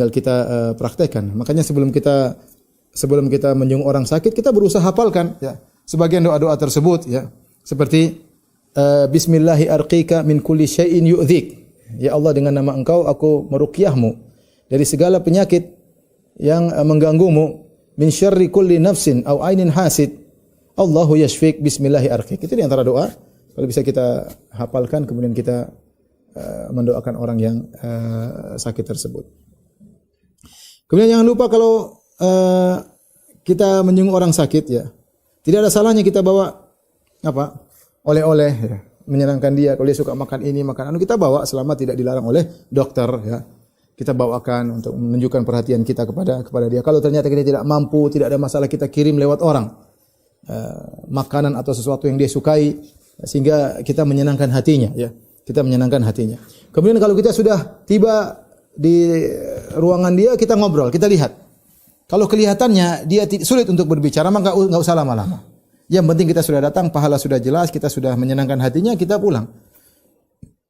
tinggal kita praktekkan. Makanya sebelum kita menjenguk orang sakit, kita berusaha hafalkan ya sebagian doa-doa tersebut ya. Seperti bismillahi arqika min kulli syai'in yu'dzik. Ya Allah, dengan nama Engkau aku meruqyahmu dari segala penyakit yang mengganggumu. Min syarri kulli nafsin aw ainin hasid. Allahu yashfik bismillahi arqik. Itu di antara doa. Kalau bisa kita hafalkan, kemudian kita mendoakan orang yang sakit tersebut. Kemudian jangan lupa kalau kita menjenguk orang sakit ya, tidak ada salahnya kita bawa oleh-oleh ya, menyenangkan dia. Kalau dia suka makan ini, makan anu, kita bawa selama tidak dilarang oleh dokter ya. Kita bawakan untuk menunjukkan perhatian kita kepada dia. Kalau ternyata kita tidak mampu, tidak ada masalah, kita kirim lewat orang makanan atau sesuatu yang dia sukai sehingga kita menyenangkan hatinya ya. Kita menyenangkan hatinya. Kemudian kalau kita sudah tiba di ruangan dia, kita ngobrol, kita lihat. Kalau kelihatannya dia sulit untuk berbicara, maka enggak usah lama-lama. Yang penting kita sudah datang, pahala sudah jelas, kita sudah menyenangkan hatinya, kita pulang.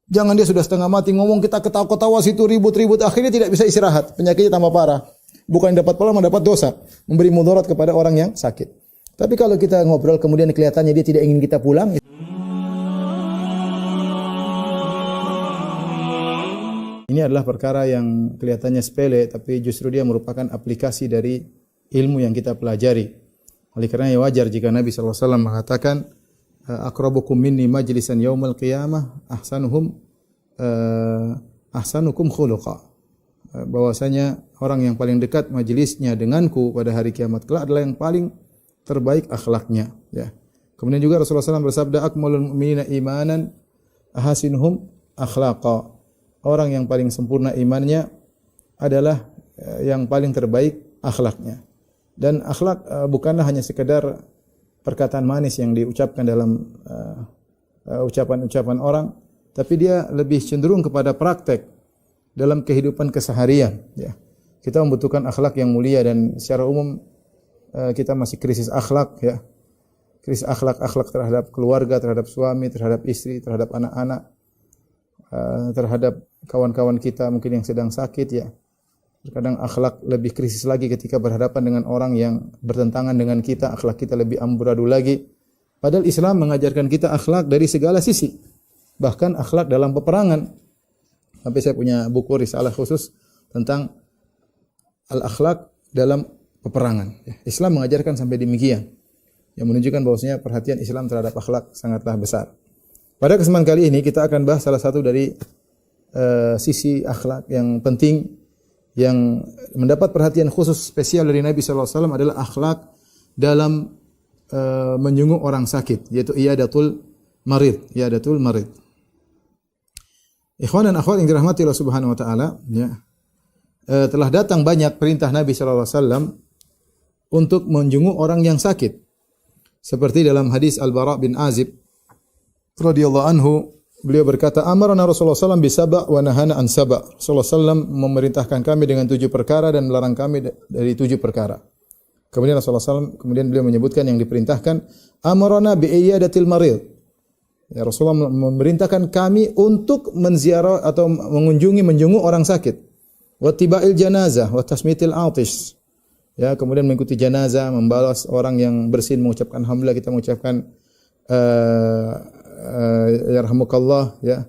Jangan dia sudah setengah mati ngomong, kita ketawa-ketawa situ ribut-ribut, akhirnya tidak bisa istirahat, penyakitnya tambah parah. Bukan dapat pahala, mendapat dosa, memberi mudarat kepada orang yang sakit. Tapi kalau kita ngobrol kemudian kelihatannya dia tidak ingin kita pulang, ini adalah perkara yang kelihatannya sepele, tapi justru dia merupakan aplikasi dari ilmu yang kita pelajari. Oleh karena wajar jika Nabi SAW mengatakan, akrabukum minni majlisan yaumal qiyamah ahsanukum khuluqa. Bahwasanya orang yang paling dekat majelisnya denganku pada hari kiamat kelak adalah yang paling terbaik akhlaknya ya. Kemudian juga Rasulullah SAW bersabda, akmalul mu'minina imanan ahasinuhum akhlaqa. Orang yang paling sempurna imannya adalah yang paling terbaik akhlaknya. Dan akhlak bukanlah hanya sekedar perkataan manis yang diucapkan dalam ucapan-ucapan orang, tapi dia lebih cenderung kepada praktek dalam kehidupan keseharian ya. Kita membutuhkan akhlak yang mulia, dan secara umum kita masih krisis akhlak ya. Krisis akhlak terhadap keluarga, terhadap suami, terhadap istri, terhadap anak-anak, terhadap kawan-kawan kita mungkin yang sedang sakit ya. Terkadang akhlak lebih krisis lagi ketika berhadapan dengan orang yang bertentangan dengan kita, akhlak kita lebih amburadul lagi. Padahal Islam mengajarkan kita akhlak dari segala sisi. Bahkan akhlak dalam peperangan. Sampai saya punya buku risalah khusus tentang al-akhlak dalam peperangan. Islam mengajarkan sampai demikian. Yang menunjukkan bahwasanya perhatian Islam terhadap akhlak sangatlah besar. Pada kesempatan kali ini kita akan bahas salah satu dari sisi akhlak yang penting yang mendapat perhatian khusus spesial dari Nabi sallallahu alaihi wasallam adalah akhlak dalam menjenguk orang sakit, yaitu iyadatul marid. Ikhwan dan akhwat yang dirahmati Allah Subhanahu wa taala, ya. Telah datang banyak perintah Nabi sallallahu alaihi wasallam untuk menjenguk orang yang sakit. Seperti dalam hadis Al-Bara bin Azib radhiyallahu anhu, beliau berkata, amarna Rasulullah SAW bisaba wa nahana an saba. Rasulullah SAW memerintahkan kami dengan 7 perkara dan melarang kami dari 7 perkara. Kemudian Rasulullah SAW beliau menyebutkan yang diperintahkan, amarna bi iyadatil marid. Ya, Rasulullah memerintahkan kami untuk menziarah atau menjenguk orang sakit. Wa tibail janazah wa tasmitil atish. Ya, kemudian mengikuti jenazah, membalas orang yang bersin, mengucapkan alhamdulillah, kita mengucapkan yarhamukallah ya.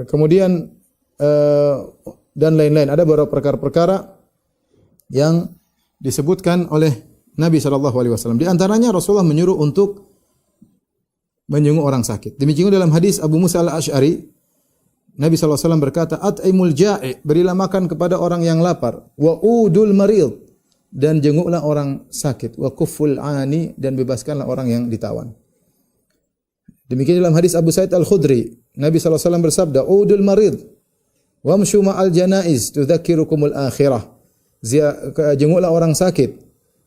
Kemudian dan lain-lain, ada beberapa perkara-perkara yang disebutkan oleh Nabi SAW. Di antaranya Rasulullah menyuruh untuk menjenguk orang sakit. Demikian dalam hadis Abu Musa al-Asy'ari, Nabi SAW berkata, at'imul ja'i, berilah makan kepada orang yang lapar, wa udul marid, dan jenguklah orang sakit, wa kufful ani, dan bebaskanlah orang yang ditawan. Demikian dalam hadis Abu Sa'id Al-Khudri, Nabi SAW bersabda, udul marid, wamshu ma'al janaiz, tudzakirukumul akhirah. Jenguklah orang sakit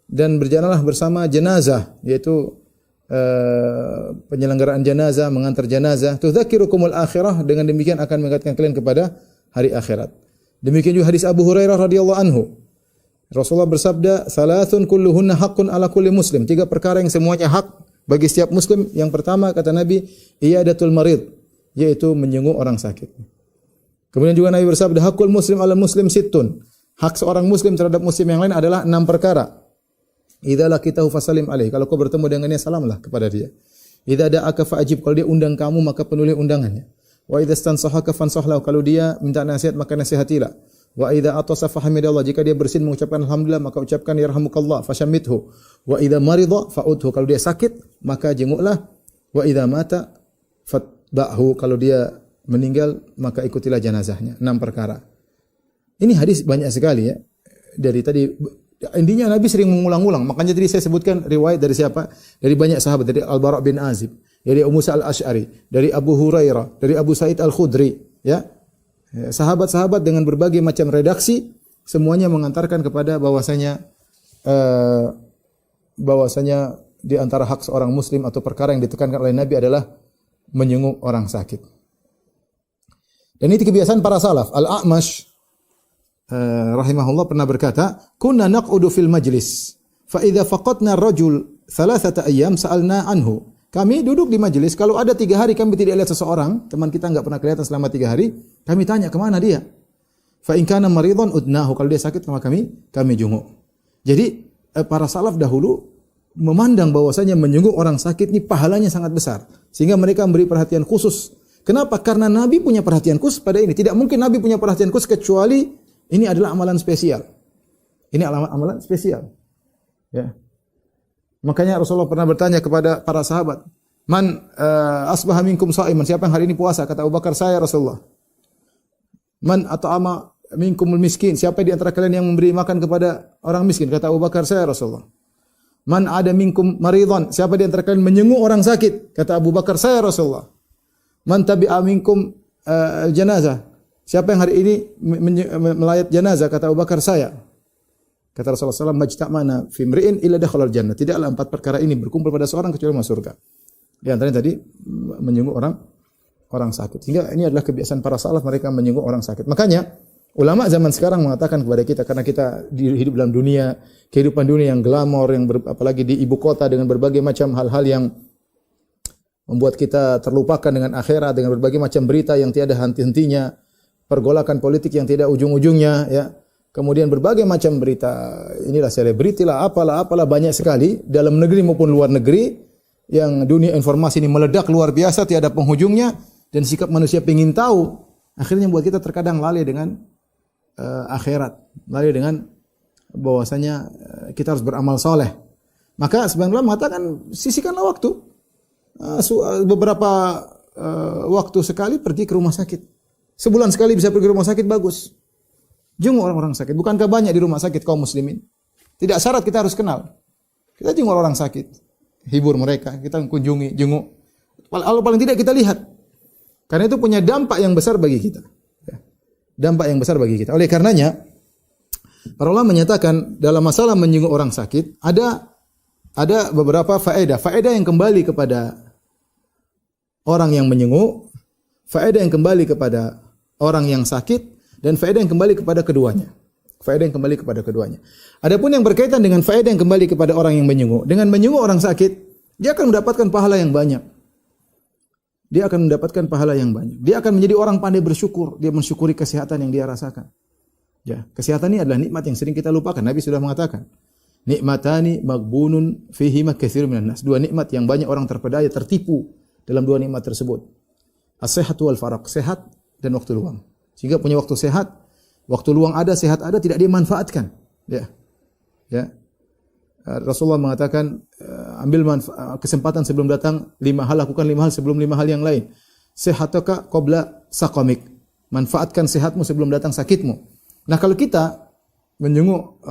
dan berjalanlah bersama jenazah, yaitu penyelenggaraan jenazah, mengantar jenazah, tudzakirukumul akhirah, dengan demikian akan mengingatkan kalian kepada hari akhirat. Demikian juga hadis Abu Hurairah radhiyallahu anhu, Rasulullah bersabda, salasun kulluhunna haqqun ala kulli muslim. 3 perkara yang semuanya hak bagi setiap muslim. Yang pertama kata Nabi, iyadatul marid, yaitu menjenguk orang sakit. Kemudian juga Nabi bersabda, hakul muslim ala muslim sittun. Hak seorang muslim terhadap muslim yang lain adalah 6 perkara. Idza laqitahu fasallim alaihi. Kalau kau bertemu dengannya, salamlah kepada dia. Idza da'aka fa'ajib. Kalau dia undang kamu, maka penuhi undangannya. Wa idza stansahaka fansahlahu. Kalau dia minta nasihat, maka nasihatilah. Wa idza atasa fahamidallah. Jika dia bersin mengucapkan alhamdulillah, maka ucapkan yarhamukallah, fashammithu. Wa idza marida fa'udhu. Kalau dia sakit, maka jenguklah. Wa idza mata fatba'hu. Kalau dia meninggal, maka ikutilah jenazahnya. 6 perkara. Ini hadis banyak sekali ya. Dari tadi intinya Nabi sering mengulang-ulang. Makanya tadi saya sebutkan riwayat dari siapa? Dari banyak sahabat, dari Al-Bara' bin Azib, dari Abu Musa Al-Asy'ari, dari Abu Hurairah, dari Abu Sa'id Al-Khudri, ya. Sahabat-sahabat dengan berbagai macam redaksi semuanya mengantarkan kepada bahwasanya di antara hak seorang muslim atau perkara yang ditekankan oleh Nabi adalah menjenguk orang sakit. Dan itu kebiasaan para salaf. Al-A'mash rahimahullah pernah berkata, "Kunna naq'udu fil majlis, fa idza faqadna ar-rajul 3 ayyam sa'alna anhu." Kami duduk di majlis, kalau ada 3 hari kami tidak lihat seseorang, teman kita enggak pernah kelihatan selama 3 hari, kami tanya kemana dia. Fa in kana maridan udnahu, kalau dia sakit maka kami jenguk. Jadi para salaf dahulu memandang bahwasanya menjenguk orang sakit ini pahalanya sangat besar, sehingga mereka memberi perhatian khusus. Kenapa? Karena Nabi punya perhatian khusus pada ini. Tidak mungkin Nabi punya perhatian khusus kecuali ini adalah amalan spesial. Ini amalan spesial. Ya. Makanya Rasulullah pernah bertanya kepada para sahabat, "Man asbaha minkum sha'iman?" Siapa yang hari ini puasa? Kata Abu Bakar, "Saya Rasulullah." "Man at'ama minkumul miskin?" Siapa di antara kalian yang memberi makan kepada orang miskin? Kata Abu Bakar, "Saya Rasulullah." "Man ada minkum maridhan?" Siapa di antara kalian menjenguk orang sakit? Kata Abu Bakar, "Saya Rasulullah." "Man tabi'a minkum janazah?" Siapa yang hari ini melayat jenazah? Kata Abu Bakar, "Saya." Kata Rasulullah SAW, "Majtama'na fi imri'in illa dakhala al-jannah." Tidaklah 4 perkara ini berkumpul pada seorang kecuali masuk surga. Di antaranya tadi menjenguk orang sakit. Sehingga ini adalah kebiasaan para salaf, mereka menjenguk orang sakit. Makanya ulama zaman sekarang mengatakan kepada kita, karena kita hidup dalam dunia, kehidupan dunia yang glamor, apalagi di ibu kota dengan berbagai macam hal-hal yang membuat kita terlupakan dengan akhirat, dengan berbagai macam berita yang tiada henti-hentinya, pergolakan politik yang tidak ujung-ujungnya, ya. Kemudian berbagai macam berita, inilah selebriti lah, apalah banyak sekali dalam negeri maupun luar negeri yang dunia informasi ini meledak luar biasa, tiada penghujungnya, dan sikap manusia ingin tahu, akhirnya membuat kita terkadang lalai dengan akhirat, lalai dengan bahwasanya kita harus beramal soleh. Maka sebenarnya mengatakan sisihkanlah waktu, beberapa waktu sekali pergi ke rumah sakit. Sebulan sekali bisa pergi ke rumah sakit, bagus. Jenguk orang-orang sakit. Bukankah banyak di rumah sakit kaum muslimin? Tidak syarat kita harus kenal. Kita jenguk orang sakit, hibur mereka, kita kunjungi, jenguk. Paling tidak kita lihat. Karena itu punya dampak yang besar bagi kita. Dampak yang besar bagi kita. Oleh karenanya, para ulama menyatakan dalam masalah menjenguk orang sakit ada beberapa faedah. Faedah yang kembali kepada orang yang menjenguk, faedah yang kembali kepada orang yang sakit, dan faedah yang kembali kepada keduanya. Faedah yang kembali kepada keduanya. Adapun yang berkaitan dengan faedah yang kembali kepada orang yang menjenguk, dengan menjenguk orang sakit, dia akan mendapatkan pahala yang banyak. Dia akan mendapatkan pahala yang banyak. Dia akan menjadi orang pandai bersyukur. Dia mensyukuri kesehatan yang dia rasakan. Ya, kesehatan ini adalah nikmat yang sering kita lupakan. Nabi sudah mengatakan, nikmatani maghbunun fihima katsirun minan nas. 2 nikmat yang banyak orang terpedaya, tertipu dalam 2 nikmat tersebut. As-sihhatu wal faraq, sehat dan waktu luang. Sehingga punya waktu sehat, waktu luang ada, sehat ada, tidak dia manfaatkan. Ya. Ya. Rasulullah mengatakan, ambil kesempatan sebelum datang 5 hal, lakukan 5 hal sebelum 5 hal yang lain. Sehataka qabla saqamik. Manfaatkan sehatmu sebelum datang sakitmu. Nah, kalau kita menjenguk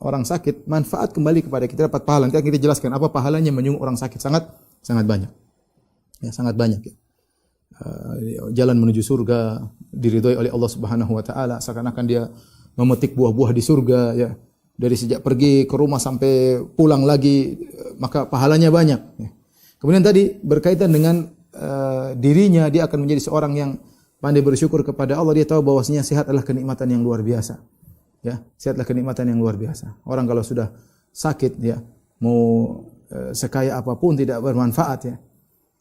orang sakit, manfaat kembali kepada kita, dapat pahala. Nanti kita jelaskan apa pahalanya menjenguk orang sakit, sangat banyak. Ya, sangat banyak ya. Jalan menuju surga diridhoi oleh Allah Subhanahu wa taala, seakan-akan dia memetik buah-buah di surga ya. Dari sejak pergi ke rumah sampai pulang lagi, maka pahalanya banyak ya. Kemudian tadi berkaitan dengan dirinya, dia akan menjadi seorang yang pandai bersyukur kepada Allah. Dia tahu bahwasanya sehat adalah kenikmatan yang luar biasa. Ya, sehat adalah kenikmatan yang luar biasa. Orang kalau sudah sakit ya, mau sekaya apapun tidak bermanfaat ya.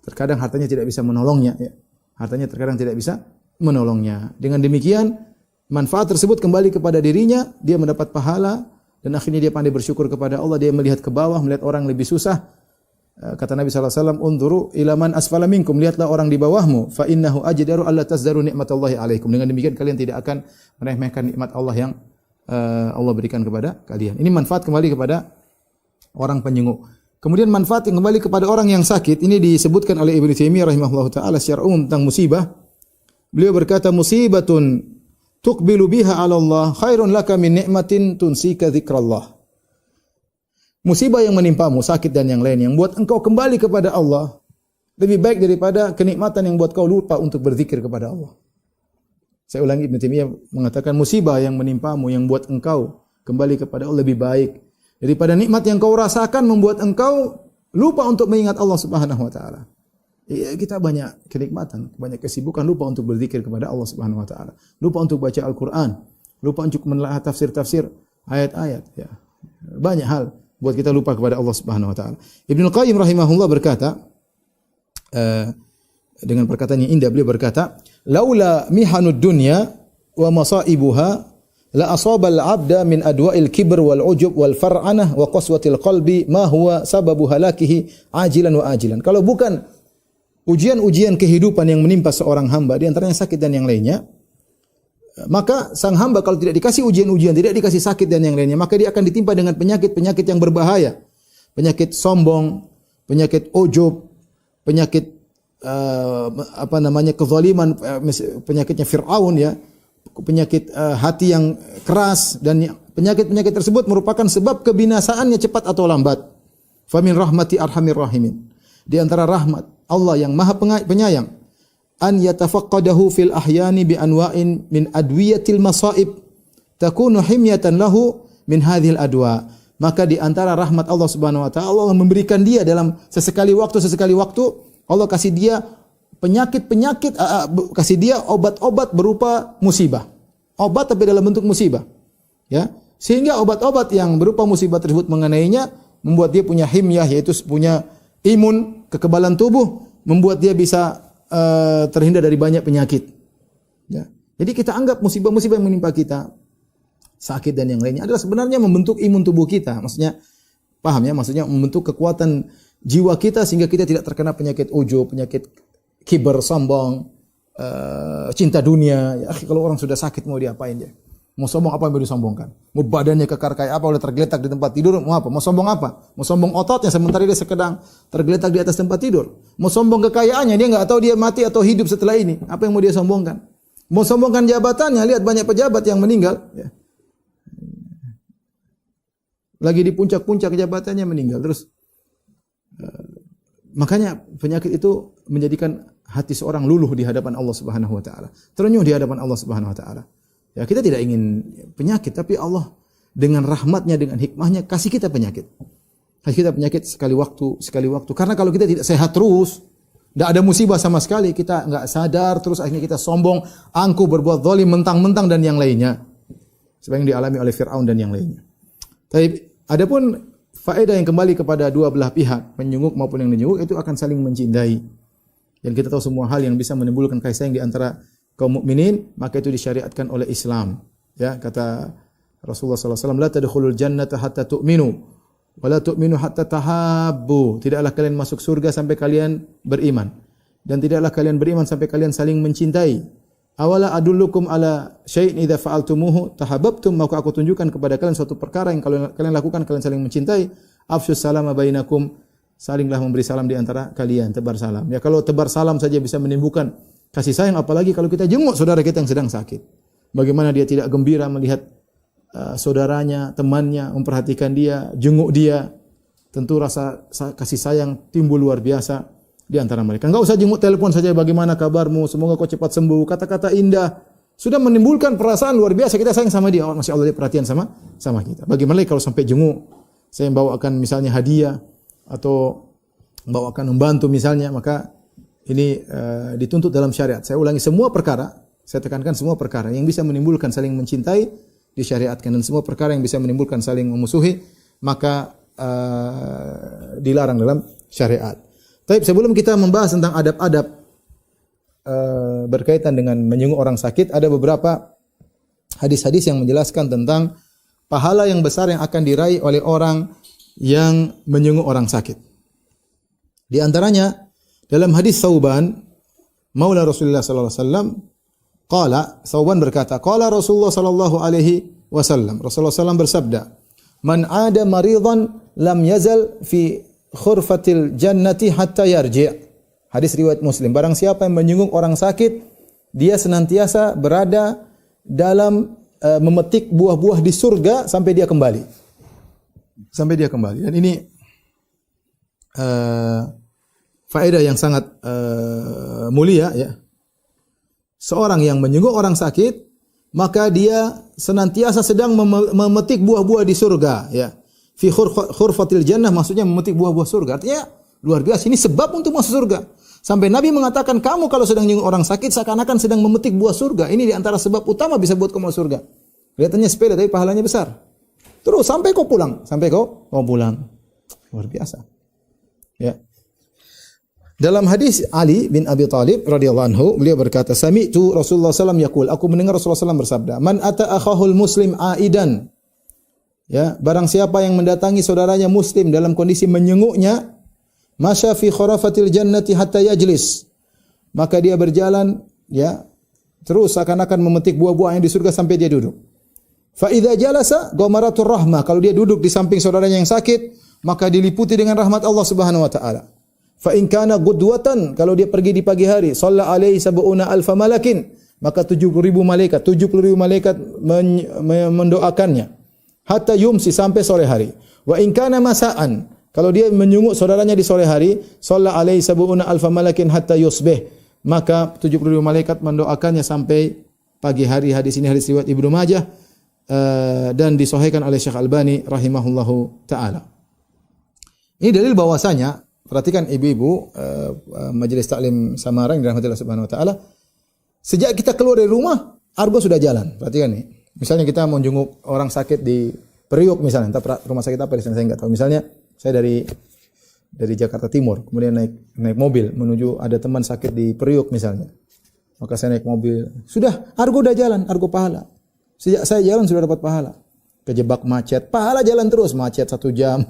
Terkadang hartanya tidak bisa menolongnya ya. Hartanya terkadang tidak bisa menolongnya. Dengan demikian, manfaat tersebut kembali kepada dirinya, dia mendapat pahala, dan akhirnya dia pandai bersyukur kepada Allah, dia melihat ke bawah, melihat orang lebih susah. Kata Nabi SAW, "Undhuru ila man asfala minkum," lihatlah orang di bawahmu, fa innahu ajdaru alla tazdaru nikmatallahi alaikum. Dengan demikian kalian tidak akan meremehkan nikmat Allah yang Allah berikan kepada kalian. Ini manfaat kembali kepada orang penyenguk. Kemudian manfaat yang kembali kepada orang yang sakit, ini disebutkan oleh Ibnu Taimiyah rahimahullahu taala secara umum tentang musibah. Beliau berkata, "Musibatun tuqbilu biha 'ala Allah khairun laka min ni'matin tunsika dzikrallah." Musibah yang menimpamu, sakit dan yang lain yang buat engkau kembali kepada Allah lebih baik daripada kenikmatan yang buat kau lupa untuk berzikir kepada Allah. Saya ulangi, Ibnu Taimiyah mengatakan musibah yang menimpamu yang buat engkau kembali kepada Allah lebih baik daripada nikmat yang kau rasakan membuat engkau lupa untuk mengingat Allah Subhanahu wa taala. Kita banyak kenikmatan, banyak kesibukan, lupa untuk berzikir kepada Allah Subhanahu wa taala. Lupa untuk baca Al-Qur'an, lupa untuk menelaah tafsir-tafsir ayat-ayat, ya. Banyak hal buat kita lupa kepada Allah Subhanahu wa taala. Ibnu Qayyim rahimahullah berkata dengan perkataan yang indah, beliau berkata, "Laula mihanud dunya wa masaibuha la asabal 'abda min adwa'il kibr wal 'ujub wal far'anah wa qaswatil qalbi ma huwa sababu halakihi ajilan wa ajilan." Kalau bukan ujian-ujian kehidupan yang menimpa seorang hamba, di antaranya sakit dan yang lainnya, maka sang hamba kalau tidak dikasih ujian-ujian, tidak dikasih sakit dan yang lainnya, maka dia akan ditimpa dengan penyakit-penyakit yang berbahaya. Penyakit sombong, penyakit ujub, penyakit kezaliman, penyakitnya Fir'aun, ya. Penyakit hati yang keras, dan penyakit-penyakit tersebut merupakan sebab kebinasaannya cepat atau lambat. Fa min rahmati arhamir rahimin. Di antara rahmat Allah yang Maha Penyayang, an yatafaqqadahu fil ahyani bi anwa'in min adwiyatil masaib takunu himyatan lahu min hadhil adwa. Maka di antara rahmat Allah Subhanahu wa taala, Allah memberikan dia dalam sesekali waktu Allah kasih dia penyakit-penyakit, kasih dia obat-obat berupa musibah. Obat tapi dalam bentuk musibah. Ya. Sehingga obat-obat yang berupa musibah tersebut mengenainya membuat dia punya himyah, yaitu punya imun, kekebalan tubuh, membuat dia bisa terhindar dari banyak penyakit. Ya. Jadi kita anggap musibah-musibah yang menimpa kita, sakit dan yang lainnya adalah sebenarnya membentuk imun tubuh kita. Maksudnya, paham ya? Maksudnya membentuk kekuatan jiwa kita sehingga kita tidak terkena penyakit ujub, penyakit kiber, sombong, cinta dunia. Ya, kalau orang sudah sakit mau diapain dia? Mau sombong apa yang mau disombongkan? Mau badannya kekar kayak apa, udah tergeletak di tempat tidur, mau apa? Mau sombong apa? Mau sombong ototnya sementara dia sedang tergeletak di atas tempat tidur. Mau sombong kekayaannya, dia enggak tahu dia mati atau hidup setelah ini. Apa yang mau dia sombongkan? Mau sombongkan jabatannya, lihat banyak pejabat yang meninggal, ya. Lagi di puncak-puncak jabatannya meninggal terus. Makanya penyakit itu menjadikan hati seorang luluh di hadapan Allah Subhanahu wa taala. Terenyuh di hadapan Allah Subhanahu wa taala. Ya, kita tidak ingin penyakit, tapi Allah dengan rahmatnya, dengan hikmahnya kasih kita penyakit. Kasih kita penyakit sekali waktu. Karena kalau kita tidak sehat terus, tidak ada musibah sama sekali, kita enggak sadar, terus akhirnya kita sombong, angkuh, berbuat zalim, mentang-mentang dan yang lainnya. Seperti yang dialami oleh Fir'aun dan yang lainnya. Tapi adapun faedah yang kembali kepada dua belah pihak, penyunguk maupun yang menyunguk, itu akan saling mencintai. Dan kita tahu semua hal yang bisa menimbulkan kasih sayang di antara kaum mukminin, maka itu disyariatkan oleh Islam. Ya, kata Rasulullah SAW, la tadkhulul jannata hatta tu'minu, wa la tu'minu hatta tahabbu. Tidaklah kalian masuk surga sampai kalian beriman, dan tidaklah kalian beriman sampai kalian saling mencintai. Awala adullukum ala syai'in idza fa'altumuhu tahabbtum, maka aku tunjukkan kepada kalian suatu perkara yang kalau kalian lakukan kalian saling mencintai. Afsyus salama bainakum, salinglah memberi salam di antara kalian, tebar salam. Ya, kalau tebar salam saja bisa menimbulkan kasih sayang, apalagi kalau kita jenguk saudara kita yang sedang sakit. Bagaimana dia tidak gembira melihat saudaranya, temannya, memperhatikan dia, jenguk dia. Tentu rasa kasih sayang timbul luar biasa di antara mereka. Enggak usah jenguk, telepon saja, bagaimana kabarmu, semoga kau cepat sembuh. Kata-kata indah sudah menimbulkan perasaan luar biasa, kita sayang sama dia. Oh, Masya Allah, dia perhatian sama kita. Bagaimana kalau sampai jenguk, saya membawakan misalnya hadiah atau membawakan membantu misalnya, maka ini dituntut dalam syariat. Saya ulangi, semua perkara, saya tekankan semua perkara yang bisa menimbulkan saling mencintai disyariatkan, dan semua perkara yang bisa menimbulkan saling memusuhi maka dilarang dalam syariat. Tapi sebelum kita membahas tentang adab-adab berkaitan dengan menyenguk orang sakit, ada beberapa hadis-hadis yang menjelaskan tentang pahala yang besar yang akan diraih oleh orang yang menyenguk orang sakit. Di antaranya dalam hadis Thauban Maula Rasulullah sallallahu alaihi wasallam, Thauban berkata, qala Rasulullah sallallahu alaihi wasallam, Rasulullah sallallahu bersabda, "Man 'ada maridan lam yazal fi khurfatil jannati hatta yarji'." Hadis riwayat Muslim. Barang siapa yang menyenguk orang sakit, dia senantiasa berada dalam memetik buah-buah di surga sampai dia kembali. Sampai dia kembali. Dan ini faedah yang sangat mulia ya. Seorang yang menyenguk orang sakit, maka dia senantiasa sedang memetik buah-buah di surga ya. Fi khurfatil jannah maksudnya memetik buah-buah surga. Artinya luar biasa, ini sebab untuk masuk surga. Sampai Nabi mengatakan, kamu kalau sedang menyenguk orang sakit seakan-akan sedang memetik buah surga. Ini di antara sebab utama bisa buat kamu masuk surga. Kelihatannya sepele tapi pahalanya besar. Terus sampai kau pulang, pulang. Luar biasa. Ya. Dalam hadis Ali bin Abi Thalib radhiyallahu anhu, beliau berkata, "Sami'tu Rasulullah sallallahu alaihi wasallam yaqul," aku mendengar Rasulullah sallallahu bersabda, "Man ata akhahul muslim aidan." Ya, barang siapa yang mendatangi saudaranya muslim dalam kondisi menyenguknya, masya fi khurafatil jannati hatta yajlis. Maka dia berjalan ya, terus akan memetik buah-buah yang di surga sampai dia duduk. Fa idza jalasa ghamaratur rahmah, kalau dia duduk di samping saudaranya yang sakit, maka diliputi dengan rahmat Allah Subhanahu wa taala. Fa in kana qudwatan, kalau dia pergi di pagi hari, shalla alaihi sab'una alfa malakin, maka 70.000 malaikat mendoakannya. Hatta yumsi, sampai sore hari. Wa in kana masaan, kalau dia menyenguk saudaranya di sore hari, shalla alaihi sab'una alfa malakin hatta yusbih, maka 70.000 malaikat mendoakannya sampai pagi hari. Hadis ini hadis riwayat Ibnu Majah dan disahihkan oleh Syekh Albani rahimahullahu taala. Ini dalil bahwasanya, perhatikan ibu-ibu Majelis Taklim Samarang dirahmati Allah Subhanahu wa taala, sejak kita keluar dari rumah, argo sudah jalan. Perhatikan nih. Misalnya kita mau jenguk orang sakit di Priuk misalnya, entah rumah sakit apa di sana saya enggak tahu. Misalnya saya dari Jakarta Timur, kemudian naik mobil menuju ada teman sakit di Priuk misalnya. Maka saya naik mobil, sudah argo udah jalan, argo pahala. Sejak saya jalan sudah dapat pahala. Kejebak macet, pahala jalan terus, macet 1 jam.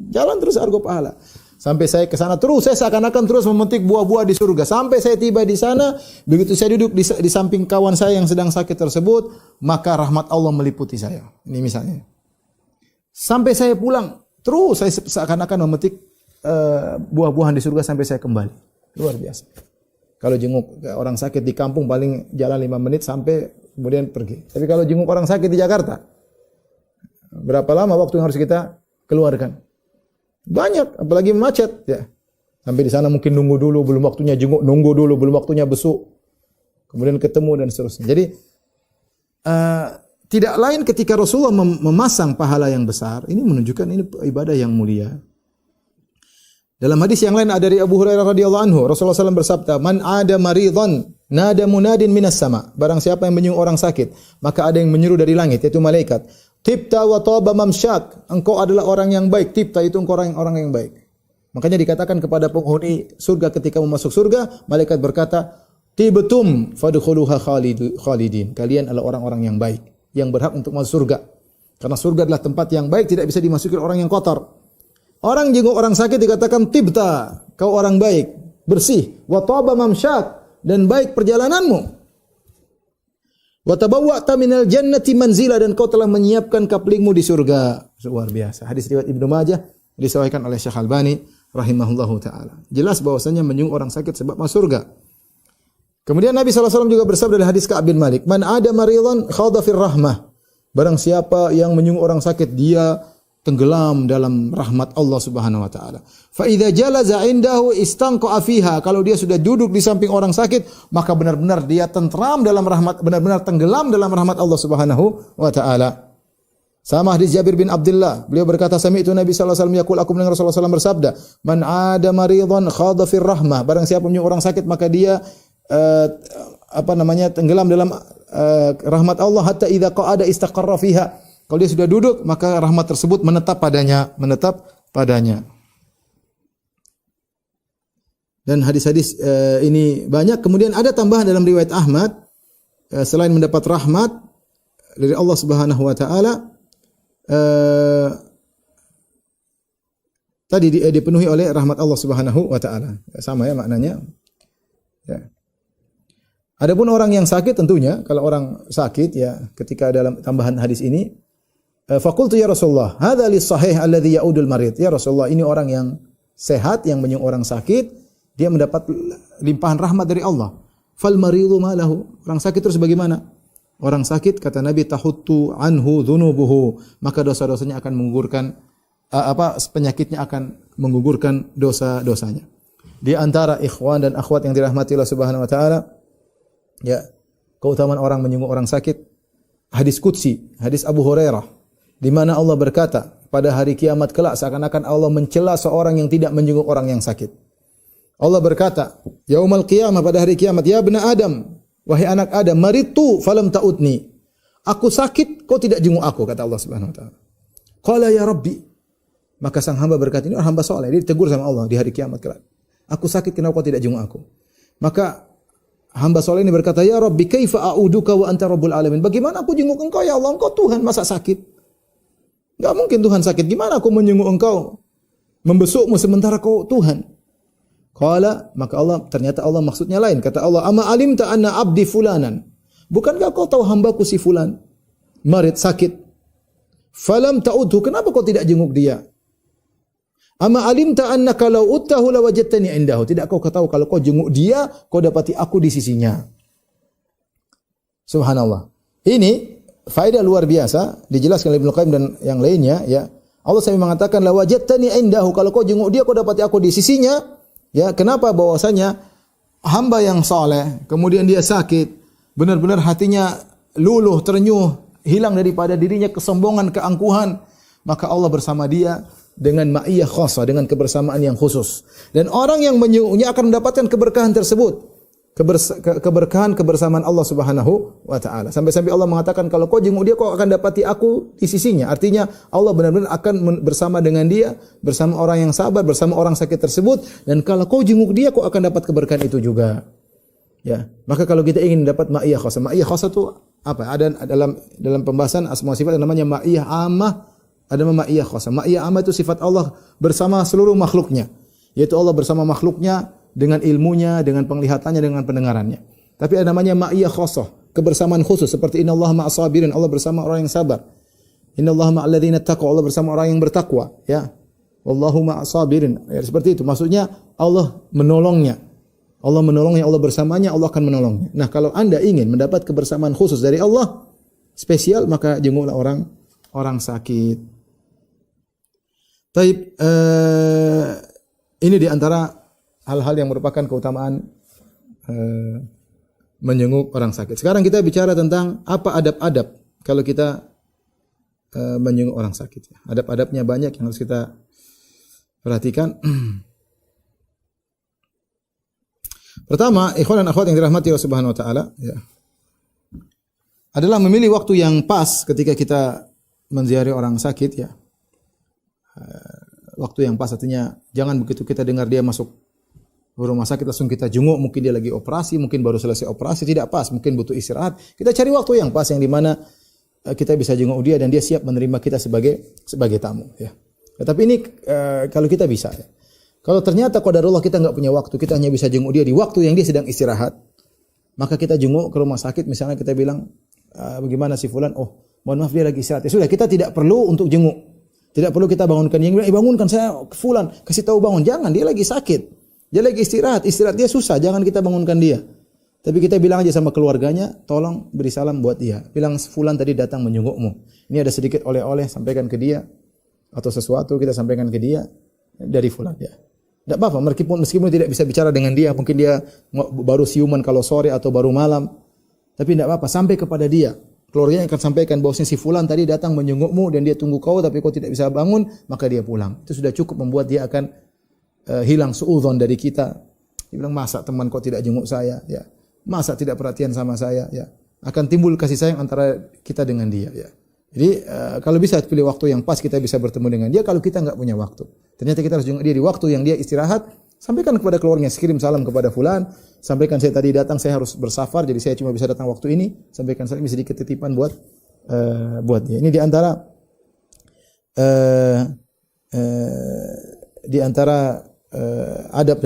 Jalan terus argo pahala. Sampai saya ke sana terus, saya seakan-akan terus memetik buah-buah di surga. Sampai saya tiba di sana, begitu saya duduk di samping kawan saya yang sedang sakit tersebut, maka rahmat Allah meliputi saya. Ini misalnya. Sampai saya pulang, terus saya seakan-akan memetik buah-buahan di surga sampai saya kembali. Luar biasa. Kalau jenguk orang sakit di kampung paling jalan 5 menit sampai kemudian pergi. Tapi kalau jenguk orang sakit di Jakarta, berapa lama waktu yang harus kita keluarkan? Banyak, apalagi macet ya. Sampai di sana mungkin nunggu dulu, belum waktunya jenguk, nunggu dulu, belum waktunya besuk. Kemudian ketemu dan seterusnya. Jadi tidak lain ketika Rasulullah memasang pahala yang besar, ini menunjukkan ini ibadah yang mulia. Dalam hadis yang lain ada dari Abu Hurairah radhiyallahu anhu, Rasulullah SAW bersabda, "Man 'ada maridan, nada munadin minas sama." Barang siapa yang menyenguk orang sakit, maka ada yang menyeru dari langit, yaitu malaikat. Tibta wa taba mamsyak, engkau adalah orang yang baik. Tibta itu engkau orang yang baik. Makanya dikatakan kepada penghuni surga ketika masuk surga, malaikat berkata, "Tibtum fadkhuluha khalidin." Kalian adalah orang-orang yang baik, yang berhak untuk masuk surga. Karena surga adalah tempat yang baik, tidak bisa dimasuki orang yang kotor. Orang jenguk orang sakit dikatakan tibta, kau orang baik, bersih. Wa taba mamsyak, dan baik perjalananmu. Wa tabawwa'ta minal jannati manzila, dan kau telah menyiapkan kaplingmu di surga. Luar biasa. Hadis riwayat Ibnu Majah disahihkan oleh Syekh Albani rahimahullahu taala. Jelas bahwasanya menyenguk orang sakit sebab masuk surga. Kemudian Nabi SAW juga bersabda dalam hadis Ka'ab bin Malik, "Man 'ada maridan khadha fir rahmah." Barang siapa yang menyenguk orang sakit, dia tenggelam dalam rahmat Allah Subhanahu wa taala. Fa idza jalaza indahu istanqa fiha, kalau dia sudah duduk di samping orang sakit, maka benar-benar dia tentram dalam rahmat, benar-benar tenggelam dalam rahmat Allah Subhanahu wa taala. Sama hadis Jabir bin Abdullah, beliau berkata, "Sami'tu Nabi sallallahu alaihi wasallam yaqul," aku mendengar Rasulullah sallallahu alaihi wasallam bersabda, "Man 'ada maridan khadha fir rahmah." Barang siapa menyenguk orang sakit, maka dia tenggelam dalam rahmat Allah, hatta idza qa'ada istaqarra fiha. Kalau dia sudah duduk, maka rahmat tersebut menetap padanya. Dan hadis-hadis ini banyak. Kemudian ada tambahan dalam riwayat Ahmad, selain mendapat rahmat dari Allah Subhanahu wa taala, tadi dipenuhi oleh rahmat Allah Subhanahu wa taala. Sama ya maknanya. Ya. Adapun orang yang sakit tentunya, kalau orang sakit ya, ketika dalam tambahan hadis ini, faqultu ya Rasulullah, hadza lis-sahih alladhi ya'udul marid. Ya Rasulullah, ini orang yang sehat yang menyuruh orang sakit, dia mendapat limpahan rahmat dari Allah. Fal maridu ma lahu? Orang sakit terus bagaimana? Orang sakit kata Nabi tahuttu anhu dzunubuhu, maka dosa-dosanya akan menggugurkan penyakitnya akan menggugurkan dosa-dosanya. Di antara ikhwan dan akhwat yang dirahmati Allah Subhanahu wa taala, ya, keutamaan orang menyungguh orang sakit. Hadis qudsi, hadis Abu Hurairah, di mana Allah berkata, pada hari kiamat kelak seakan-akan Allah mencela seorang yang tidak menjenguk orang yang sakit. Allah berkata, yaumal qiyamah, pada hari kiamat, ya bena Adam, wahai anak Adam, maritu falam ta'udni. Aku sakit, kau tidak jenguk aku, kata Allah Subhanahu wa taala. Qala ya Rabbi, maka sang hamba berkata, ini orang hamba soleh, dia ditegur sama Allah di hari kiamat kelak. Aku sakit, kenapa kau tidak jenguk aku? Maka hamba soleh ini berkata, ya Rabbi, kaifa a'uduka wa anta rabbul alamin. Bagaimana aku jenguk engkau ya Allah, engkau Tuhan, masa sakit? Enggak mungkin Tuhan sakit. Gimana aku menjenguk engkau, membesukmu sementara kau Tuhan? Qala, maka ternyata Allah maksudnya lain. Kata Allah, ama alimta anna abdi fulanan. Bukankah kau tahu hambaku si fulan marid, sakit? Falam ta'udhu, kenapa kau tidak jenguk dia? Ama alimta annaka law uttahu lawajadtani indahu. Tidak kau tahu kalau kau jenguk dia, kau dapati aku di sisinya. Subhanallah. Ini faedah luar biasa dijelaskan oleh Ibnu Qayyim dan yang lainnya, ya. Allah sampai mengatakan lawajadtani indahu, kalau kau jenguk dia kau dapati aku di sisinya. Ya, kenapa? Bahwasanya hamba yang saleh, kemudian dia sakit, benar-benar hatinya luluh, ternyuh, hilang daripada dirinya kesombongan, keangkuhan, maka Allah bersama dia dengan ma'iyah khassa, dengan kebersamaan yang khusus. Dan orang yang menyungguhnya akan mendapatkan keberkahan tersebut. Keberkahan kebersamaan Allah Subhanahu wa taala. Sampai-sampai Allah mengatakan kalau kau jenguk dia kau akan dapati aku di sisinya. Artinya Allah benar-benar akan bersama dengan dia, bersama orang yang sabar, bersama orang sakit tersebut, dan kalau kau jenguk dia kau akan dapat keberkahan itu juga. Ya. Maka kalau kita ingin dapat ma'iyah khassa. Ma'iyah khassa itu apa? Ada dalam pembahasan asma sifat yang namanya ma'iyah ammah, ada ma'iyah khassa. Ma'iyah ammah itu sifat Allah bersama seluruh makhluknya. Yaitu Allah bersama makhluknya dengan ilmunya, dengan penglihatannya, dengan pendengarannya. Tapi ada namanya ma'iyah khassah, kebersamaan khusus seperti innallaha ma'as sabirin, Allah bersama orang yang sabar. Innallaha ma'al ladzina taqwa, Allah bersama orang yang bertakwa, ya. Wallahu ma'as sabirin. Ya, seperti itu. Maksudnya Allah menolongnya. Allah menolongnya, Allah bersamanya, Allah akan menolongnya. Nah, kalau Anda ingin mendapat kebersamaan khusus dari Allah spesial, maka jenguklah orang sakit. Taib, ini di antara hal-hal yang merupakan keutamaan menjenguk orang sakit. Sekarang kita bicara tentang apa adab-adab kalau kita menjenguk orang sakit. Adab-adabnya banyak yang harus kita perhatikan. Pertama, ikhwan dan akhwat yang dirahmati Allah Subhanahu wa taala, ya, adalah memilih waktu yang pas ketika kita menziarahi orang sakit, ya. Waktu yang pas artinya jangan begitu kita dengar dia masuk rumah sakit langsung kita jenguk, mungkin dia lagi operasi, mungkin baru selesai operasi, tidak pas, mungkin butuh istirahat. Kita cari waktu yang pas yang di mana kita bisa jenguk dia dan dia siap menerima kita sebagai tamu, ya. Tapi ini kalau kita bisa, ya. Kalau ternyata qadarullah kita enggak punya waktu, kita hanya bisa jenguk dia di waktu yang dia sedang istirahat, maka kita jenguk ke rumah sakit, misalnya kita bilang, bagaimana si fulan? Oh, mohon maaf dia lagi istirahat. Ya sudah, kita tidak perlu untuk jenguk. Tidak perlu kita bangunkan. Yang bilang, bangunkan saya fulan, kasih tahu bangun. Jangan, dia lagi sakit. Dia lagi istirahat dia susah, jangan kita bangunkan dia. Tapi kita bilang aja sama keluarganya, tolong beri salam buat dia. Bilang fulan tadi datang menjengukmu. Ini ada sedikit oleh-oleh, sampaikan ke dia. Atau sesuatu kita sampaikan ke dia dari fulan, ya. Tidak apa-apa, meskipun tidak bisa bicara dengan dia, mungkin dia baru siuman kalau sore atau baru malam. Tapi tidak apa-apa, sampai kepada dia. Keluarganya akan sampaikan bahwa si fulan tadi datang menjengukmu dan dia tunggu kau tapi kau tidak bisa bangun, maka dia pulang. Itu sudah cukup membuat dia akan hilang suudzon dari kita. Dia bilang, masa teman kau tidak jenguk saya, ya. Masa tidak perhatian sama saya, ya. Akan timbul kasih sayang antara kita dengan dia, ya. Jadi kalau bisa pilih waktu yang pas kita bisa bertemu dengan dia. Kalau kita enggak punya waktu, ternyata kita harus jenguk dia di waktu yang dia istirahat, Sampaikan kepada keluarganya, kirim salam kepada fulan, sampaikan saya tadi datang, saya harus bersafar, jadi saya cuma bisa datang waktu ini. Sampaikan salam, ini sedikit titipan buat dia. Ini di antara adab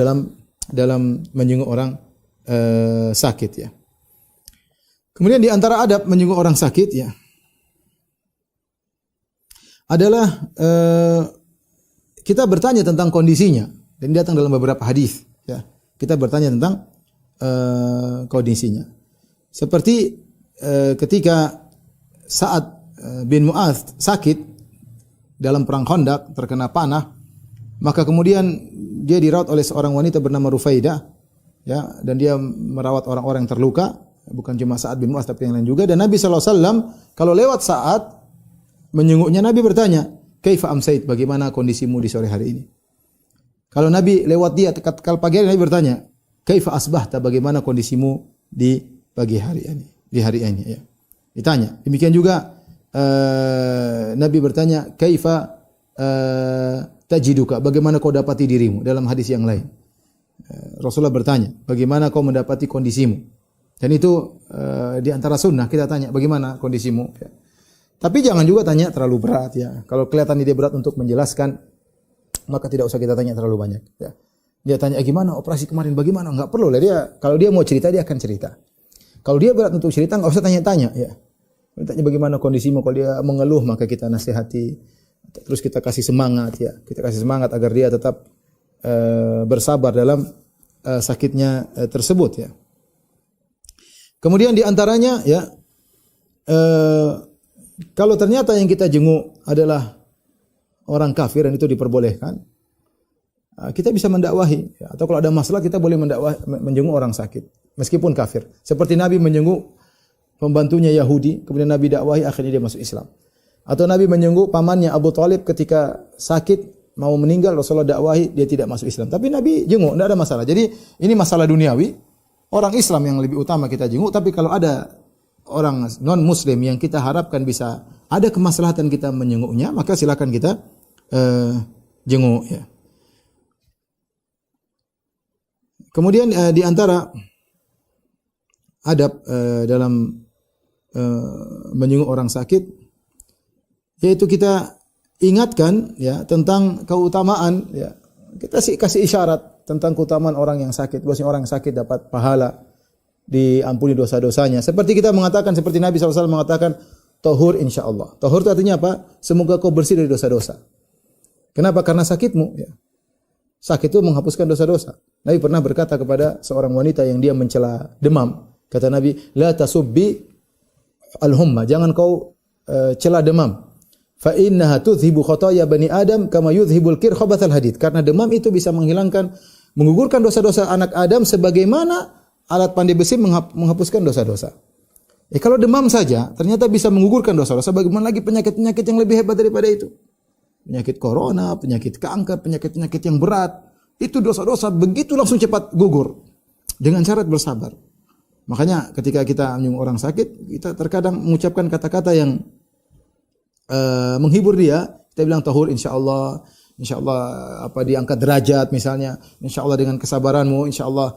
dalam menjenguk orang sakit ya. Kemudian di antara adab menjenguk orang sakit ya adalah kita bertanya tentang kondisinya, dan datang dalam beberapa hadis ya. Kita bertanya tentang kondisinya. Seperti ketika Sa'ad bin Mu'adz sakit dalam perang Khandaq, terkena panah, maka kemudian dia dirawat oleh seorang wanita bernama Rufaidah ya, dan dia merawat orang-orang yang terluka, bukan cuma Sa'ad bin Mu'adz tapi yang lain juga. Dan Nabi SAW kalau lewat Sa'ad menjenguknya, Nabi bertanya, "Kaifa amsait?" Bagaimana kondisimu di sore hari ini? Kalau Nabi lewat dia kalau pagi hari, Nabi bertanya, "Kaifa asbahta?" Bagaimana kondisimu di pagi hari ini? Di hari ini ya. Ditanya. Demikian juga Nabi bertanya, "Kaifa tajiduka?" Bagaimana kau dapati dirimu? Dalam hadis yang lain. Rasulullah bertanya, "Bagaimana kau mendapati kondisimu?" Dan itu di antara sunnah kita tanya, "Bagaimana kondisimu?" Ya. Tapi jangan juga tanya terlalu berat ya. Kalau kelihatan dia berat untuk menjelaskan, maka tidak usah kita tanya terlalu banyak ya. Dia tanya, "Gimana operasi kemarin? Bagaimana?" Enggak perlu lah dia. Kalau dia mau cerita, dia akan cerita. Kalau dia berat untuk cerita, enggak usah tanya-tanya ya. Tanya bagaimana kondisimu. Kalau dia mengeluh, maka kita nasihati. Terus kita kasih semangat ya. Kita kasih semangat agar dia tetap bersabar dalam sakitnya tersebut ya. Kemudian di antaranya ya, kalau ternyata yang kita jenguk adalah orang kafir dan itu diperbolehkan, kita bisa mendakwahi ya. Atau kalau ada masalah kita boleh menjenguk orang sakit meskipun kafir. Seperti Nabi menjenguk pembantunya Yahudi, kemudian Nabi dakwahi, akhirnya dia masuk Islam. Atau Nabi menjenguk pamannya Abu Thalib ketika sakit mau meninggal, Rasulullah dakwahi, dia tidak masuk Islam. Tapi Nabi jenguk, tidak ada masalah. Jadi ini masalah duniawi, orang Islam yang lebih utama kita jenguk. Tapi kalau ada orang non Muslim yang kita harapkan bisa ada kemaslahatan kita menjenguknya, maka silakan kita jenguk ya. Kemudian di antara adab dalam menjenguk orang sakit, yaitu kita ingatkan ya tentang keutamaan ya. Kita kasih isyarat tentang keutamaan orang yang sakit. Bahwasanya orang yang sakit dapat pahala, diampuni dosa-dosanya. Seperti kita mengatakan, seperti Nabi SAW mengatakan, tahur insyaallah. Tahur itu artinya apa? Semoga kau bersih dari dosa-dosa. Kenapa? Karena sakitmu ya. Sakit itu menghapuskan dosa-dosa. Nabi pernah berkata kepada seorang wanita yang dia mencela demam. Kata Nabi, "La tasubbi al-humma." Jangan kau cela demam. Fa innaha tudhibu khataaya bani Adam kama yudhibul kir khabathal hadid. Karena demam itu bisa menggugurkan dosa-dosa anak Adam sebagaimana alat pandai besi menghapuskan dosa-dosa. Kalau demam saja ternyata bisa menggugurkan dosa-dosa, bagaimana lagi penyakit-penyakit yang lebih hebat daripada itu? Penyakit corona, penyakit kanker, penyakit-penyakit yang berat. Itu dosa-dosa begitu langsung cepat gugur dengan syarat bersabar. Makanya ketika kita menyinggung orang sakit, kita terkadang mengucapkan kata-kata yang menghibur dia. Kita bilang tahur insyaallah, insyaallah diangkat derajat misalnya, insyaallah dengan kesabaranmu, insyaallah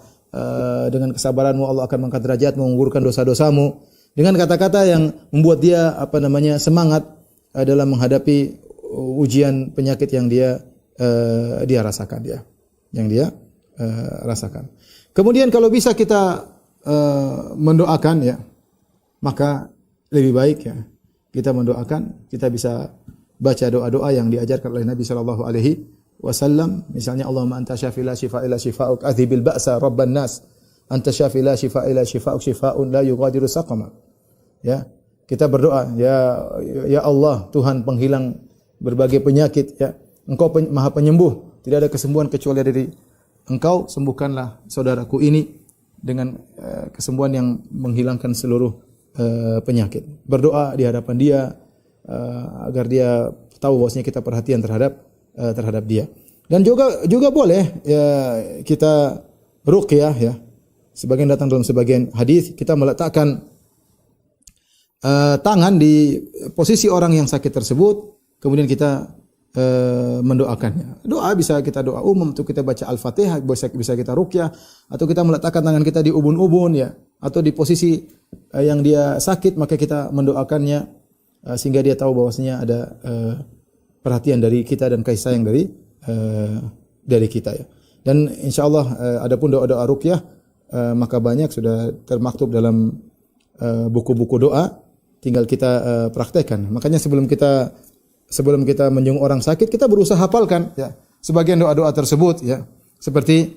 dengan kesabaranmu Allah akan mengangkat derajatmu, menggugurkan dosa-dosamu. Dengan kata-kata yang membuat dia semangat dalam menghadapi ujian penyakit yang dia rasakan rasakan. Kemudian kalau bisa kita mendoakan ya, maka lebih baik ya kita mendoakan. Kita bisa baca doa-doa yang diajarkan oleh Nabi sallallahu alaihi wasallam. Misalnya, Allahumma anta syafi la shifaa illa shifaa'uk adhibil ba'sa rabban nas anta syafi la shifaa illa shifaa'uk shifaa'un la yughadiru saqama. Ya, kita berdoa, ya Allah, Tuhan penghilang berbagai penyakit ya. Engkau Maha Penyembuh, tidak ada kesembuhan kecuali dari Engkau. Sembuhkanlah saudaraku ini dengan kesembuhan yang menghilangkan seluruh penyakit. Berdoa di hadapan dia agar dia tahu bahwasanya kita perhatian terhadap dia. Dan juga boleh ya kita ruqyah ya. Sebagian datang dalam sebagian hadis, kita meletakkan tangan di posisi orang yang sakit tersebut, kemudian kita mendoakannya. Doa bisa kita doa umum, untuk kita baca Al-Fatihah, bisa kita ruqyah, atau kita meletakkan tangan kita di ubun-ubun ya, atau di posisi yang dia sakit, maka kita mendoakannya sehingga dia tahu bahwasanya ada perhatian dari kita dan kasih sayang dari kita ya. Dan insyaallah adapun doa-doa ruqyah maka banyak sudah termaktub dalam buku-buku doa, tinggal kita praktekkan. Makanya sebelum kita menjenguk orang sakit, kita berusaha hafalkan ya sebagian doa-doa tersebut ya. Seperti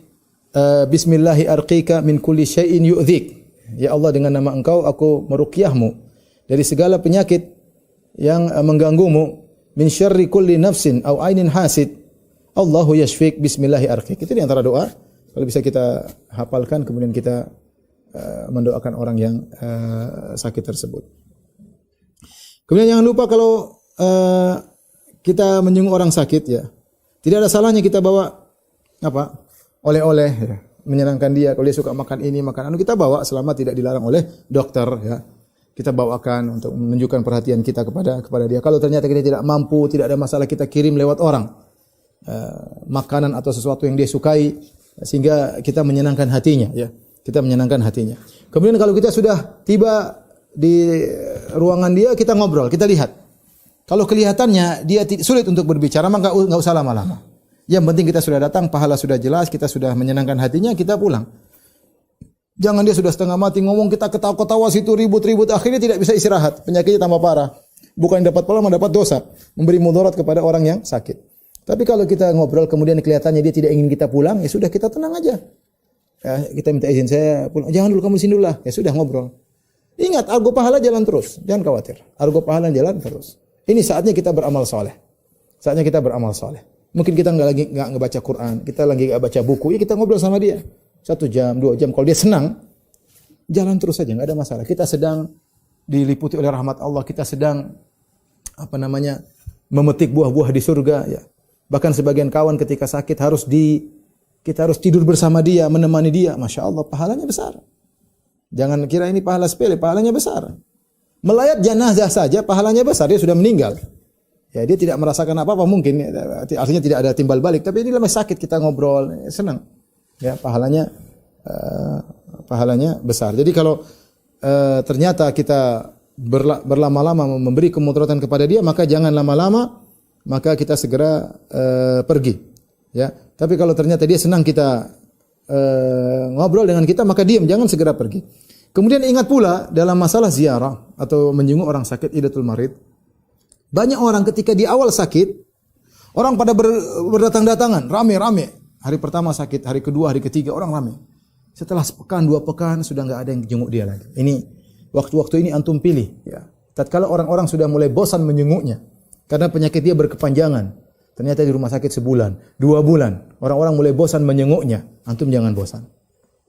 bismillahi arqika min kulli syai'in yu'dzik. Ya Allah, dengan nama Engkau aku meruqyahmu dari segala penyakit yang mengganggumu. Min syarri kulli nafsin aw ainin hasid. Allahu yashfik bismillahi arqik. Itu di antara doa. Kalau bisa kita hafalkan, kemudian kita mendoakan orang yang sakit tersebut. Kemudian jangan lupa kalau kita menjenguk orang sakit ya, tidak ada salahnya kita bawa oleh-oleh ya, menyenangkan dia. Kalau dia suka makan ini, makan anu, kita bawa selama tidak dilarang oleh dokter ya. Kita bawakan untuk menunjukkan perhatian kita kepada dia. Kalau ternyata kita tidak mampu, tidak ada masalah, kita kirim lewat orang makanan atau sesuatu yang dia sukai sehingga kita menyenangkan hatinya ya. Kita menyenangkan hatinya. Kemudian kalau kita sudah tiba di ruangan dia, kita ngobrol, kita lihat. Kalau kelihatannya dia sulit untuk berbicara, maka enggak usah lama-lama. Yang penting kita sudah datang, pahala sudah jelas, kita sudah menyenangkan hatinya, kita pulang. Jangan dia sudah setengah mati ngomong, kita ketawa-ketawa situ, ribut-ribut, akhirnya tidak bisa istirahat, penyakitnya tambah parah. Bukan dapat pahala, mendapat dosa, memberi mudarat kepada orang yang sakit. Tapi kalau kita ngobrol kemudian kelihatannya dia tidak ingin kita pulang, ya sudah, kita tenang aja. Ya, kita minta izin, saya pulang. Jangan dulu, kamu di sini dulu lah. Ya sudah, ngobrol. Ingat, argo pahala jalan terus, jangan khawatir. Argo pahala jalan terus. Ini saatnya kita beramal soleh. Saatnya kita beramal soleh. Mungkin kita nggak ngebaca Quran, kita lagi nggak baca buku, ya kita ngobrol sama dia. 1 jam, 2 jam. Kalau dia senang, jalan terus saja, nggak ada masalah. Kita sedang diliputi oleh rahmat Allah. Kita sedang memetik buah-buah di surga. Ya. Bahkan sebagian kawan ketika sakit kita harus tidur bersama dia, menemani dia. Masya Allah, pahalanya besar. Jangan kira ini pahala sepele, pahalanya besar. Melayat jenazah saja pahalanya besar. Dia sudah meninggal. Ya, dia tidak merasakan apa-apa mungkin. Artinya tidak ada timbal balik. Tapi ini lama sakit, kita ngobrol, senang. Ya, pahalanya besar. Jadi kalau ternyata kita berlama-lama memberi kemudaratan kepada dia, maka jangan lama-lama, maka kita segera pergi. Ya, tapi kalau ternyata dia senang kita ngobrol dengan kita, maka diam, jangan segera pergi. Kemudian ingat pula dalam masalah ziarah atau menjenguk orang sakit, idatul marid. Banyak orang ketika di awal sakit, orang pada berdatang-datangan, rame-rame. Hari pertama sakit, hari kedua, hari ketiga orang ramai. Setelah sepekan, 2 pekan sudah enggak ada yang jenguk dia lagi. Ini waktu-waktu ini antum pilih ya. Tatkala orang-orang sudah mulai bosan menjenguknya karena penyakit dia berkepanjangan. Ternyata di rumah sakit sebulan, 2 bulan, orang-orang mulai bosan menjenguknya. Antum jangan bosan.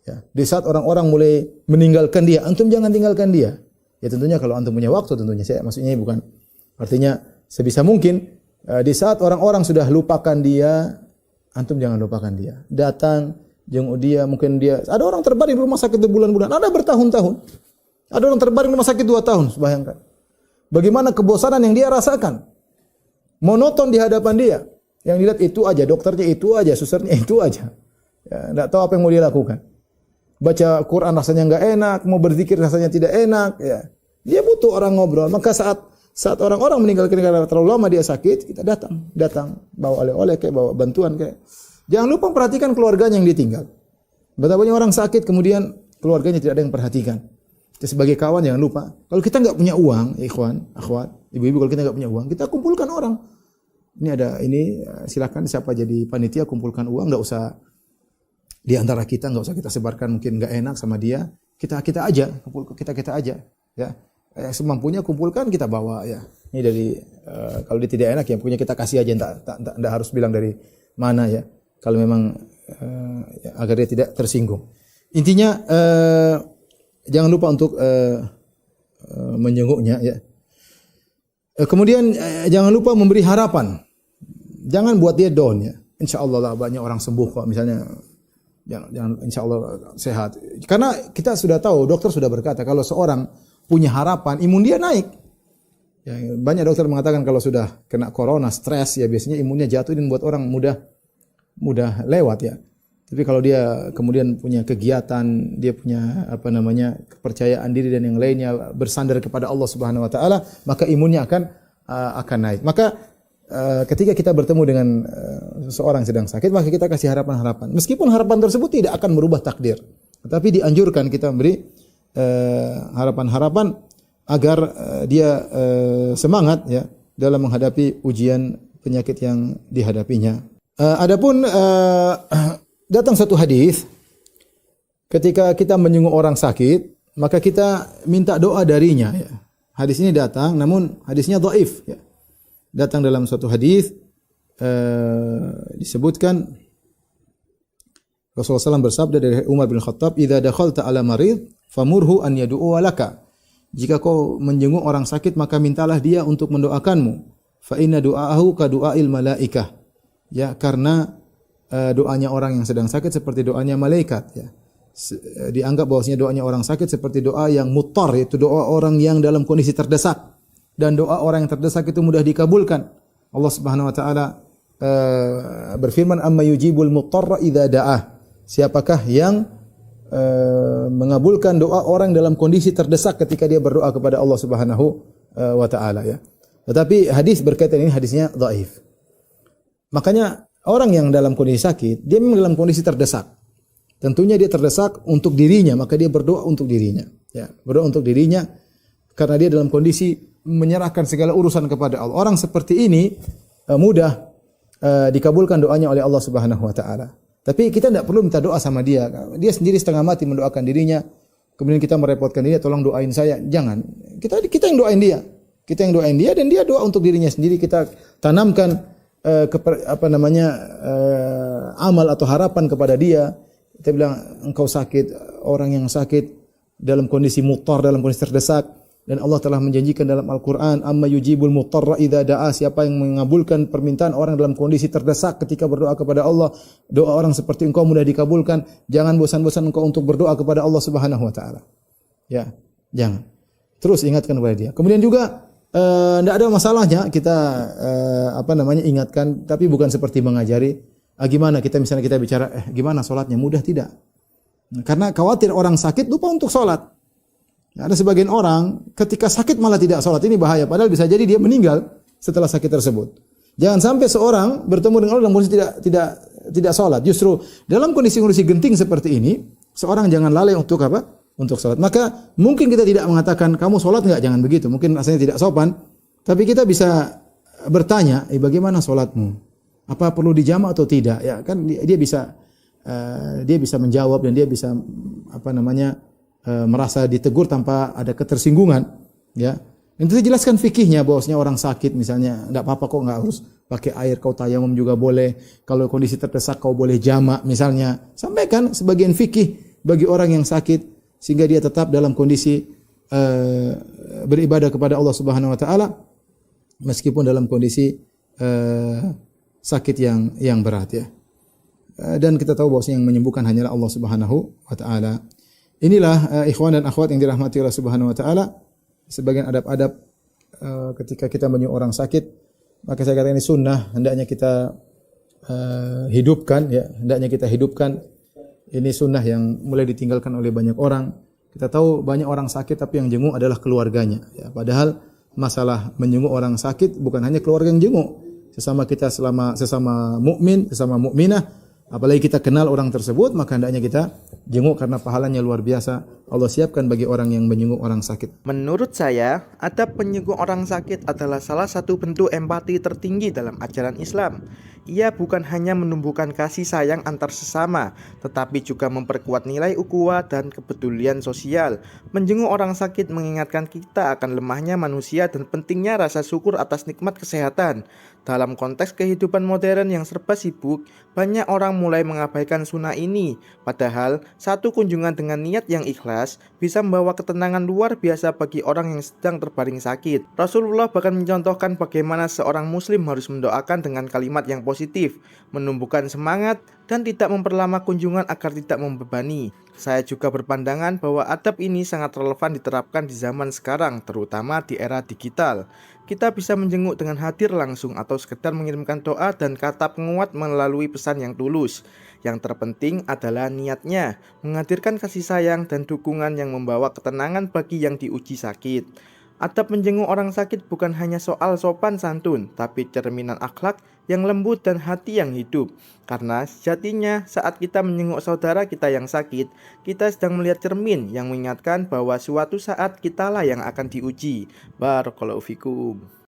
Ya. Di saat orang-orang mulai meninggalkan dia, antum jangan tinggalkan dia. Ya tentunya kalau antum punya waktu, tentunya saya maksudnya bukan artinya sebisa mungkin di saat orang-orang sudah lupakan dia, antum jangan lupakan dia. Datang, jenguk dia, mungkin dia ada orang terbaring di rumah sakit berbulan-bulan, ada bertahun-tahun. Ada orang terbaring di rumah sakit 2 tahun, bayangkan. Bagaimana kebosanan yang dia rasakan. Monoton di hadapan dia. Yang dilihat itu aja, dokternya itu aja, susternya itu aja. Ya, enggak tahu apa yang mau dia lakukan. Baca Quran rasanya enggak enak, mau berzikir rasanya tidak enak, ya. Dia butuh orang ngobrol. Maka saat orang-orang meninggalkan karena terlalu lama dia sakit, kita datang bawa oleh-oleh kayak bawa bantuan kayak. Jangan lupa perhatikan keluarganya yang ditinggal. Betapa banyak orang sakit kemudian keluarganya tidak ada yang perhatikan. Kita sebagai kawan jangan lupa, kalau kita enggak punya uang, ikhwan, akhwat, ibu-ibu, kalau kita enggak punya uang, kita kumpulkan orang. Ini silakan siapa jadi panitia, kumpulkan uang, enggak usah di antara kita, enggak usah kita sebarkan, mungkin enggak enak sama dia. Kita aja, kita aja, ya. Semampunya kumpulkan, kita bawa ya. Ini dari kalau dia tidak enak ya punya kita kasih aja, enggak harus bilang dari mana ya. Kalau memang ya, agar dia tidak tersinggung. Intinya jangan lupa untuk menjenguknya ya. Kemudian jangan lupa memberi harapan. Jangan buat dia down ya. Insyaallah lah banyak orang sembuh kok misalnya. Jangan insyaallah sehat. Karena kita sudah tahu, dokter sudah berkata kalau seorang punya harapan, imun dia naik. Ya, banyak dokter mengatakan kalau sudah kena corona, stres ya biasanya imunnya jatuh dan membuat orang mudah lewat ya. Tapi kalau dia kemudian punya kegiatan, dia punya kepercayaan diri dan yang lainnya bersandar kepada Allah Subhanahu wa taala, maka imunnya akan naik. Maka ketika kita bertemu dengan seseorang yang sedang sakit, maka kita kasih harapan-harapan. Meskipun harapan tersebut tidak akan merubah takdir, tetapi dianjurkan kita memberi harapan-harapan agar dia semangat ya dalam menghadapi ujian penyakit yang dihadapinya. Adapun datang satu hadis ketika kita menyenguk orang sakit, maka kita minta doa darinya ya. Hadis ini datang namun hadisnya dhaif ya. Datang dalam suatu hadis disebutkan Rasulullah SAW bersabda dari Umar bin Khattab, "Idza dakhalta ala marid famurhu an yad'u laka." Jika kau menjenguk orang sakit maka mintalah dia untuk mendoakanmu. Fa inna du'aahu ka du'ail malaikah. Ya, karena doanya orang yang sedang sakit seperti doanya malaikat ya. Dianggap bahwasanya doanya orang sakit seperti doa yang muttar, yaitu doa orang yang dalam kondisi terdesak. Dan doa orang yang terdesak itu mudah dikabulkan. Allah Subhanahu wa taala berfirman, "Amma yujibul muttarra idza da'ah." Siapakah yang mengabulkan doa orang dalam kondisi terdesak ketika dia berdoa kepada Allah Subhanahu wa taala ya. Tetapi hadis berkaitan ini hadisnya dhaif. Makanya orang yang dalam kondisi sakit, dia memang dalam kondisi terdesak. Tentunya dia terdesak untuk dirinya, maka dia berdoa untuk dirinya. Ya, berdoa untuk dirinya karena dia dalam kondisi menyerahkan segala urusan kepada Allah. Orang seperti ini mudah dikabulkan doanya oleh Allah Subhanahu wa taala. Tapi kita tidak perlu minta doa sama dia. Dia sendiri setengah mati mendoakan dirinya. Kemudian kita merepotkan dia, tolong doain saya. Jangan. Kita yang doain dia. Kita yang doain dia dan dia doa untuk dirinya sendiri. Kita tanamkan amal atau harapan kepada dia. Kita bilang engkau sakit, orang yang sakit dalam kondisi muttar, dalam kondisi terdesak, dan Allah telah menjanjikan dalam Al-Qur'an, amma yujibul muttarra idza da'a, siapa yang mengabulkan permintaan orang dalam kondisi terdesak ketika berdoa kepada Allah, doa orang seperti engkau mudah dikabulkan. Jangan bosan-bosan engkau untuk berdoa kepada Allah Subhanahu wa taala. Ya, jangan. Terus ingatkan kepada dia. Kemudian juga tidak ada masalahnya kita ingatkan, tapi bukan seperti mengajari. Gimana kita misalnya kita bicara, gimana sholatnya? Mudah tidak? Karena khawatir orang sakit lupa untuk sholat. Ada sebagian orang ketika sakit malah tidak sholat, ini bahaya. Padahal bisa jadi dia meninggal setelah sakit tersebut. Jangan sampai seorang bertemu dengan Allah dalam kondisi tidak sholat. Justru dalam kondisi genting seperti ini, seorang jangan lalai untuk untuk sholat. Maka mungkin kita tidak mengatakan kamu sholat enggak, jangan begitu. Mungkin rasanya tidak sopan. Tapi kita bisa bertanya, bagaimana sholatmu? Apa perlu dijamak atau tidak? Ya kan dia bisa menjawab dan dia bisa merasa ditegur tanpa ada ketersinggungan. Ya. Dan kita jelaskan fikihnya bahwasanya orang sakit misalnya, enggak apa-apa kok, enggak harus pakai air, kau tayamum juga boleh. Kalau kondisi terdesak kau boleh jamak misalnya. Sampaikan sebagian fikih bagi orang yang sakit sehingga dia tetap dalam kondisi beribadah kepada Allah Subhanahu wa taala meskipun dalam kondisi sakit yang berat ya. Dan kita tahu bahwasanya yang menyembuhkan hanyalah Allah Subhanahu wa taala. Inilah ikhwan dan akhwat yang dirahmati Allah Subhanahu wa taala, sebagian adab-adab ketika kita menyuruh orang sakit. Maka saya katakan ini sunnah, hendaknya kita hidupkan ya, hendaknya kita hidupkan. Ini sunnah yang mulai ditinggalkan oleh banyak orang. Kita tahu banyak orang sakit tapi yang jenguk adalah keluarganya ya. Padahal masalah menjenguk orang sakit bukan hanya keluarga yang jenguk. Sesama kita sesama mukmin, sesama mukminah, apalagi kita kenal orang tersebut, maka hendaknya kita jenguk karena pahalanya luar biasa. Allah siapkan bagi orang yang menjenguk orang sakit. Menurut saya, adab menjenguk orang sakit adalah salah satu bentuk empati tertinggi dalam ajaran Islam. Ia bukan hanya menumbuhkan kasih sayang antar sesama, tetapi juga memperkuat nilai ukhuwah dan kepedulian sosial. Menjenguk orang sakit mengingatkan kita akan lemahnya manusia dan pentingnya rasa syukur atas nikmat kesehatan. Dalam konteks kehidupan modern yang serba sibuk, banyak orang mulai mengabaikan sunnah ini. Padahal, satu kunjungan dengan niat yang ikhlas bisa membawa ketenangan luar biasa bagi orang yang sedang terbaring sakit. Rasulullah bahkan mencontohkan bagaimana seorang muslim harus mendoakan dengan kalimat yang positif, menumbuhkan semangat, dan tidak memperlama kunjungan agar tidak membebani. Saya juga berpandangan bahwa adab ini sangat relevan diterapkan di zaman sekarang, terutama di era digital. Kita bisa menjenguk dengan hadir langsung atau sekedar mengirimkan doa dan kata penguat melalui pesan yang tulus. Yang terpenting adalah niatnya, menghadirkan kasih sayang dan dukungan yang membawa ketenangan bagi yang diuji sakit. Adab menjenguk orang sakit bukan hanya soal sopan santun, tapi cerminan akhlak yang lembut dan hati yang hidup. Karena sejatinya saat kita menjenguk saudara kita yang sakit, kita sedang melihat cermin yang mengingatkan bahwa suatu saat kitalah yang akan diuji. Barakallahu fikum.